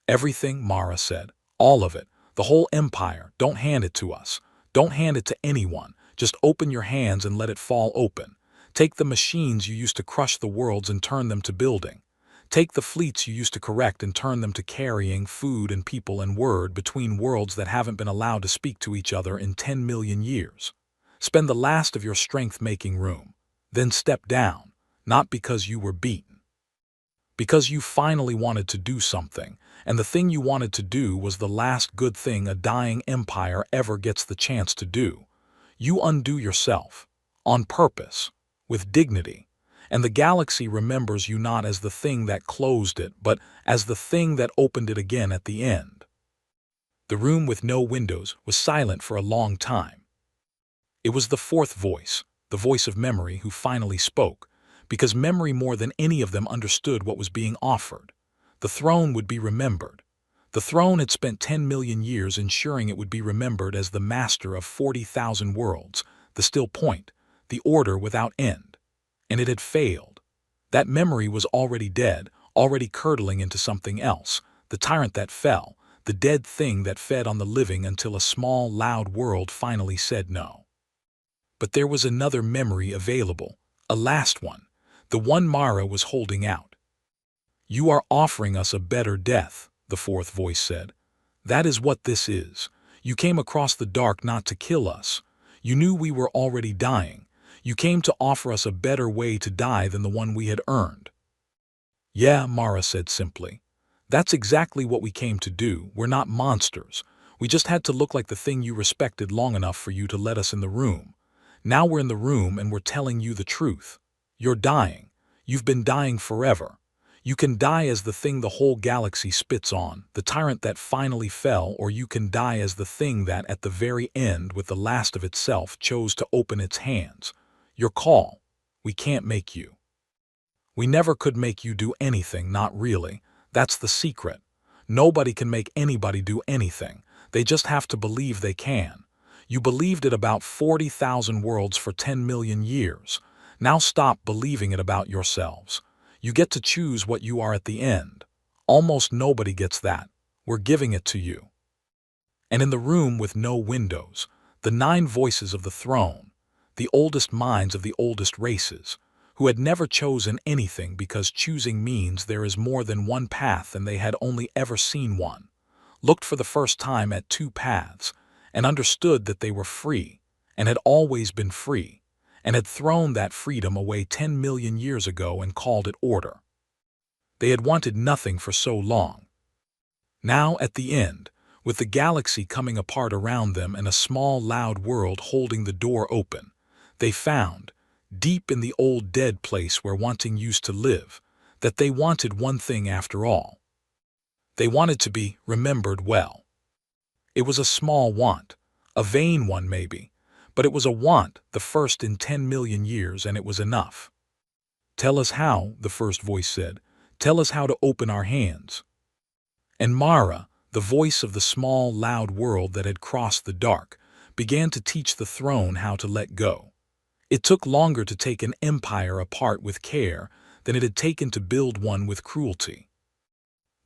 "Everything," Mara said. "All of it. The whole empire. Don't hand it to us. Don't hand it to anyone. Just open your hands and let it fall open. Take the machines you used to crush the worlds and turn them to building. Take the fleets you used to correct and turn them to carrying food and people and word between worlds that haven't been allowed to speak to each other in 10 million years. Spend the last of your strength making room. Then step down, not because you were beaten. Because you finally wanted to do something, and the thing you wanted to do was the last good thing a dying empire ever gets the chance to do. You undo yourself, on purpose, with dignity, and the galaxy remembers you not as the thing that closed it, but as the thing that opened it again at the end." The room with no windows was silent for a long time. It was the fourth voice, the voice of memory, who finally spoke, because memory more than any of them understood what was being offered. The throne would be remembered. The throne had spent 10 million years ensuring it would be remembered as the master of 40,000 worlds, the still point, the order without end. And it had failed. That memory was already dead, already curdling into something else, the tyrant that fell, the dead thing that fed on the living until a small, loud world finally said no. But there was another memory available, a last one, the one Mara was holding out. "You are offering us a better death," the fourth voice said. "That is what this is. You came across the dark not to kill us. You knew we were already dying. You came to offer us a better way to die than the one we had earned." "Yeah," Mara said simply. "That's exactly what we came to do. We're not monsters. We just had to look like the thing you respected long enough for you to let us in the room. Now we're in the room and we're telling you the truth. You're dying. You've been dying forever. You can die as the thing the whole galaxy spits on, the tyrant that finally fell, or you can die as the thing that, at the very end, with the last of itself, chose to open its hands. Your call. We can't make you. We never could make you do anything, not really. That's the secret. Nobody can make anybody do anything. They just have to believe they can. You believed it about 40,000 worlds for 10 million years. Now stop believing it about yourselves. You get to choose what you are at the end. Almost nobody gets that. We're giving it to you. And in the room with no windows, the 9 voices of the throne, the oldest minds of the oldest races, who had never chosen anything because choosing means there is more than one path and they had only ever seen one, looked for the first time at 2 paths, and understood that they were free, and had always been free, and had thrown that freedom away 10 million years ago and called it order. They had wanted nothing for so long. Now, at the end, with the galaxy coming apart around them and a small, loud world holding the door open, they found, deep in the old dead place where wanting used to live, that they wanted one thing after all. They wanted to be remembered well. It was a small want, a vain one maybe, but it was a want, the first in 10 million years, and it was enough. Tell us how, the first voice said. Tell us how to open our hands. And Mara, the voice of the small, loud world that had crossed the dark, began to teach the throne how to let go. It took longer to take an empire apart with care than it had taken to build one with cruelty.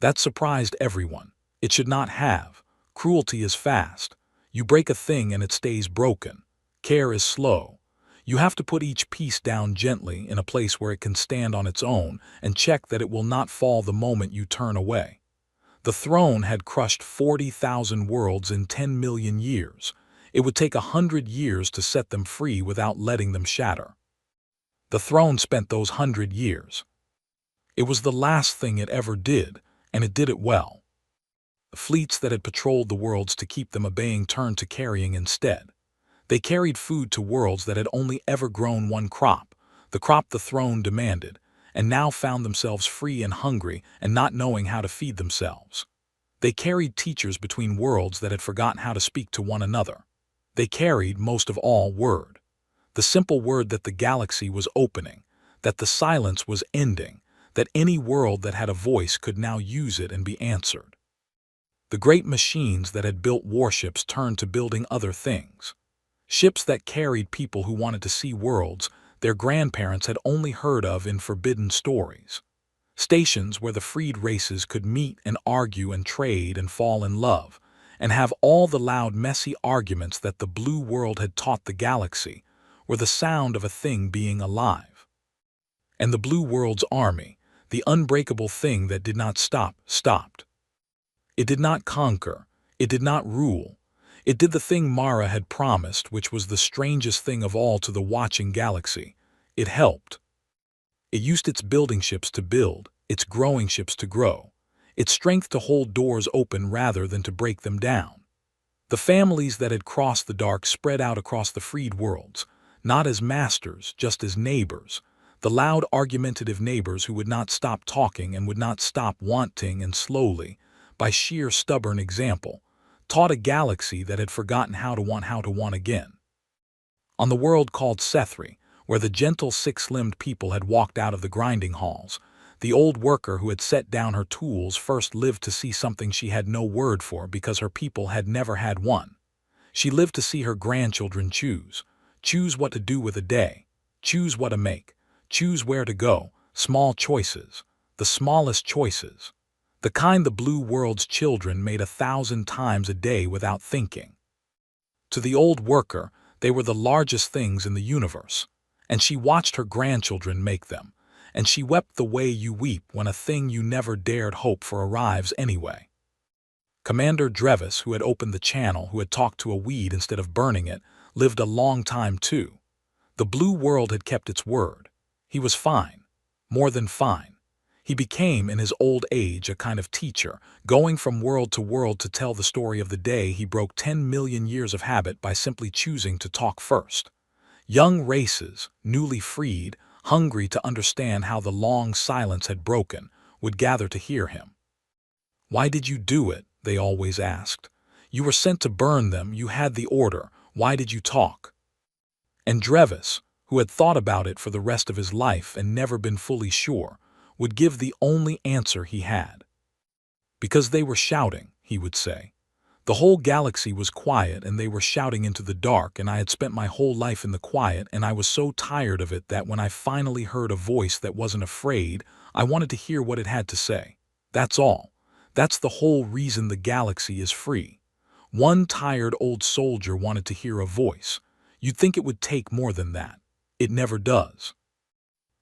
That surprised everyone. It should not have. Cruelty is fast. You break a thing and it stays broken. Care is slow. You have to put each piece down gently in a place where it can stand on its own and check that it will not fall the moment you turn away. The throne had crushed 40,000 worlds in 10 million years. It would take 100 years to set them free without letting them shatter. The throne spent those 100 years. It was the last thing it ever did, and it did it well. The fleets that had patrolled the worlds to keep them obeying turned to carrying instead. They carried food to worlds that had only ever grown one crop, the crop the throne demanded, and now found themselves free and hungry and not knowing how to feed themselves. They carried teachers between worlds that had forgotten how to speak to one another. They carried, most of all, word. The simple word that the galaxy was opening, that the silence was ending, that any world that had a voice could now use it and be answered. The great machines that had built warships turned to building other things. Ships that carried people who wanted to see worlds their grandparents had only heard of in forbidden stories. Stations where the freed races could meet and argue and trade and fall in love, and have all the loud, messy arguments that the blue world had taught the galaxy were the sound of a thing being alive. And the blue world's army, the unbreakable thing that did not stop, stopped. It did not conquer. It did not rule. It did the thing Mara had promised, which was the strangest thing of all to the watching galaxy. It helped. It used its building ships to build, its growing ships to grow, its strength to hold doors open rather than to break them down. The families that had crossed the dark spread out across the freed worlds, not as masters, just as neighbors, the loud, argumentative neighbors who would not stop talking and would not stop wanting, and slowly, by sheer stubborn example, taught a galaxy that had forgotten how to want again. On the world called Sethri, where the gentle six-limbed people had walked out of the grinding halls, the old worker who had set down her tools first lived to see something she had no word for because her people had never had one. She lived to see her grandchildren choose what to do with a day, choose what to make, choose where to go, small choices, the smallest choices, the kind the blue world's children made 1,000 times a day without thinking. To the old worker, they were the largest things in the universe, and she watched her grandchildren make them, and she wept the way you weep when a thing you never dared hope for arrives anyway. Commander Drevis, who had opened the channel, who had talked to a weed instead of burning it, lived a long time too. The blue world had kept its word. He was fine, more than fine. He became, in his old age, a kind of teacher, going from world to world to tell the story of the day he broke 10 million years of habit by simply choosing to talk first. Young races, newly freed, hungry to understand how the long silence had broken, would gather to hear him. "Why did you do it?" they always asked. "You were sent to burn them, you had the order, why did you talk?" And Drevis, who had thought about it for the rest of his life and never been fully sure, would give the only answer he had. "Because they were shouting," he would say. "The whole galaxy was quiet and they were shouting into the dark, and I had spent my whole life in the quiet, and I was so tired of it that when I finally heard a voice that wasn't afraid, I wanted to hear what it had to say. That's all. That's the whole reason the galaxy is free." One tired old soldier wanted to hear a voice. You'd think it would take more than that. It never does.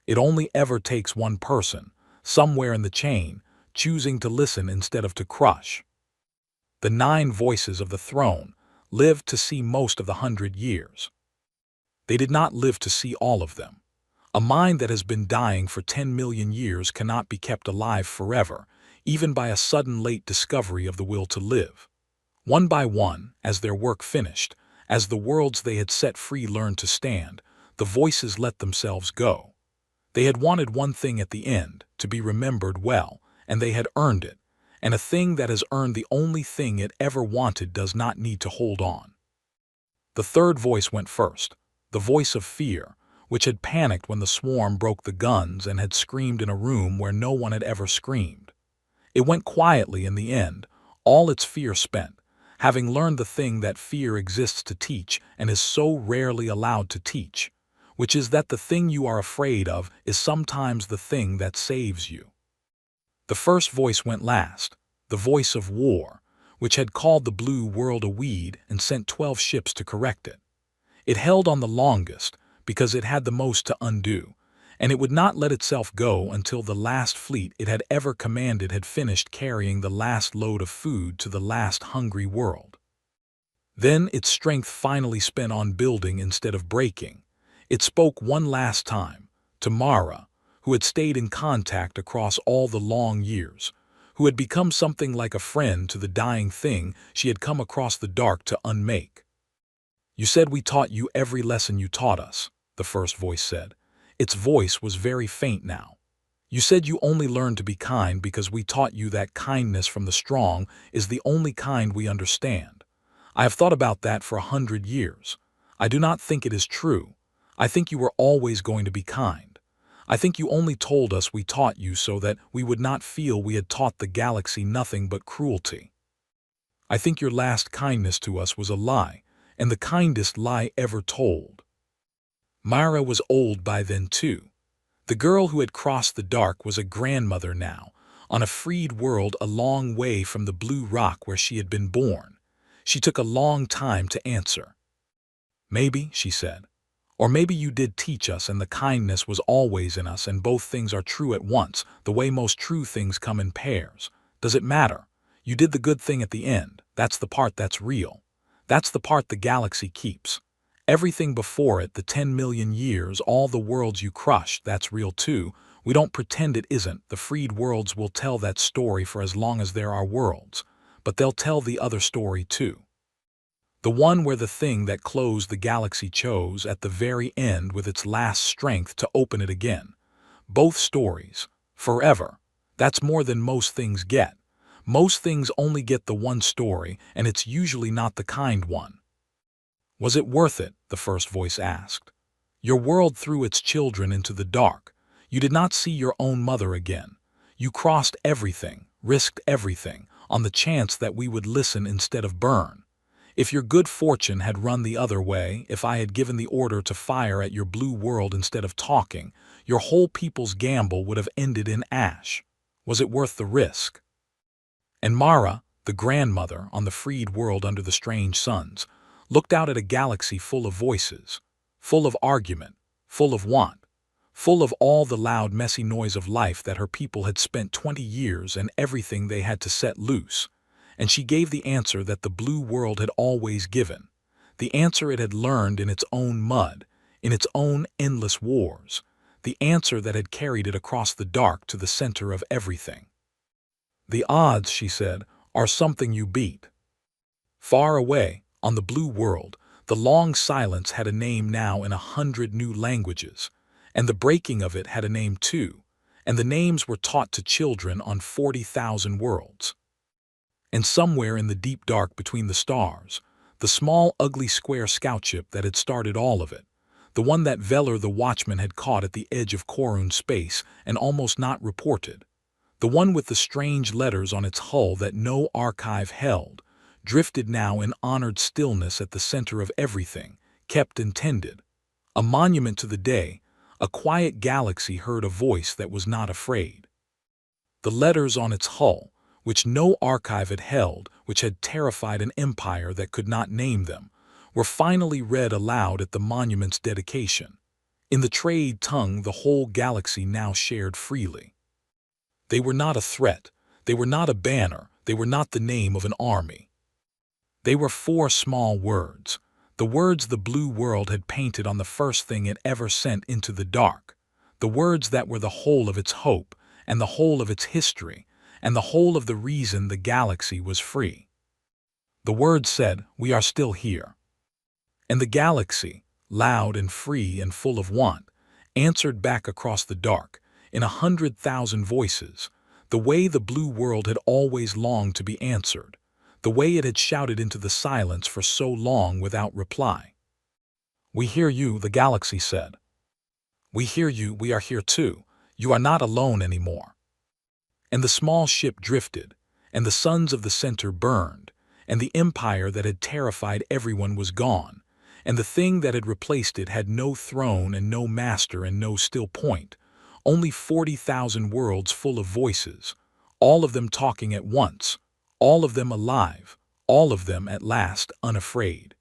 It only ever takes one person, somewhere in the chain, choosing to listen instead of to crush. The 9 voices of the throne lived to see most of the 100 years. They did not live to see all of them. A mind that has been dying for 10 million years cannot be kept alive forever, even by a sudden late discovery of the will to live. One by one, as their work finished, as the worlds they had set free learned to stand, the voices let themselves go. They had wanted one thing at the end, to be remembered well, and they had earned it, and a thing that has earned the only thing it ever wanted does not need to hold on. The third voice went first, the voice of fear, which had panicked when the swarm broke the guns and had screamed in a room where no one had ever screamed. It went quietly in the end, all its fear spent, having learned the thing that fear exists to teach and is so rarely allowed to teach, which is that the thing you are afraid of is sometimes the thing that saves you. The first voice went last, the voice of war, which had called the blue world a weed and sent 12 ships to correct it. It held on the longest because it had the most to undo, and it would not let itself go until the last fleet it had ever commanded had finished carrying the last load of food to the last hungry world. Then its strength finally spent on building instead of breaking. It spoke one last time, to Mara, who had stayed in contact across all the long years, who had become something like a friend to the dying thing she had come across the dark to unmake. "You said we taught you every lesson you taught us," the first voice said. Its voice was very faint now. "You said you only learned to be kind because we taught you that kindness from the strong is the only kind we understand. I have thought about that for 100 years. I do not think it is true. I think you were always going to be kind. I think you only told us we taught you so that we would not feel we had taught the galaxy nothing but cruelty. I think your last kindness to us was a lie, and the kindest lie ever told." Myra was old by then too. The girl who had crossed the dark was a grandmother now, on a freed world a long way from the blue rock where she had been born. She took a long time to answer. "Maybe," she said. "Or maybe you did teach us and the kindness was always in us and both things are true at once, the way most true things come in pairs. Does it matter? You did the good thing at the end. That's the part that's real. That's the part the galaxy keeps. Everything before it, the 10 million years, all the worlds you crushed, that's real too. We don't pretend it isn't. The freed worlds will tell that story for as long as there are worlds. But they'll tell the other story too. The one where the thing that closed the galaxy chose at the very end with its last strength to open it again. Both stories. Forever. That's more than most things get. Most things only get the one story, and it's usually not the kind one." "Was it worth it?" the first voice asked. "Your world threw its children into the dark. You did not see your own mother again. You crossed everything, risked everything, on the chance that we would listen instead of burn. If your good fortune had run the other way, if I had given the order to fire at your blue world instead of talking, your whole people's gamble would have ended in ash. Was it worth the risk?" And Mara, the grandmother on the freed world under the strange suns, looked out at a galaxy full of voices, full of argument, full of want, full of all the loud, messy noise of life that her people had spent 20 years and everything they had to set loose. And she gave the answer that the blue world had always given, the answer it had learned in its own mud, in its own endless wars, the answer that had carried it across the dark to the center of everything. "The odds," she said, "are something you beat." Far away, on the blue world, the long silence had a name now in 100 new languages, and the breaking of it had a name too, and the names were taught to children on 40,000 worlds. And somewhere in the deep dark between the stars, the small ugly square scoutship that had started all of it, the one that Veller the watchman had caught at the edge of Korun space and almost not reported, the one with the strange letters on its hull that no archive held, drifted now in honored stillness at the center of everything, kept and tended. A monument to the day, a quiet galaxy heard a voice that was not afraid. The letters on its hull, which no archive had held, which had terrified an empire that could not name them, were finally read aloud at the monument's dedication, in the trade tongue the whole galaxy now shared freely. They were not a threat, they were not a banner, they were not the name of an army. They were 4 small words, the words the blue world had painted on the first thing it ever sent into the dark, the words that were the whole of its hope, and the whole of its history, and the whole of the reason the galaxy was free. The words said, "We are still here." And the galaxy, loud and free and full of want, answered back across the dark, in 100,000 voices, the way the blue world had always longed to be answered, the way it had shouted into the silence for so long without reply. "We hear you," the galaxy said. "We hear you, we are here too. You are not alone anymore." And the small ship drifted, and the suns of the center burned, and the empire that had terrified everyone was gone, and the thing that had replaced it had no throne and no master and no still point, only 40,000 worlds full of voices, all of them talking at once, all of them alive, all of them at last unafraid.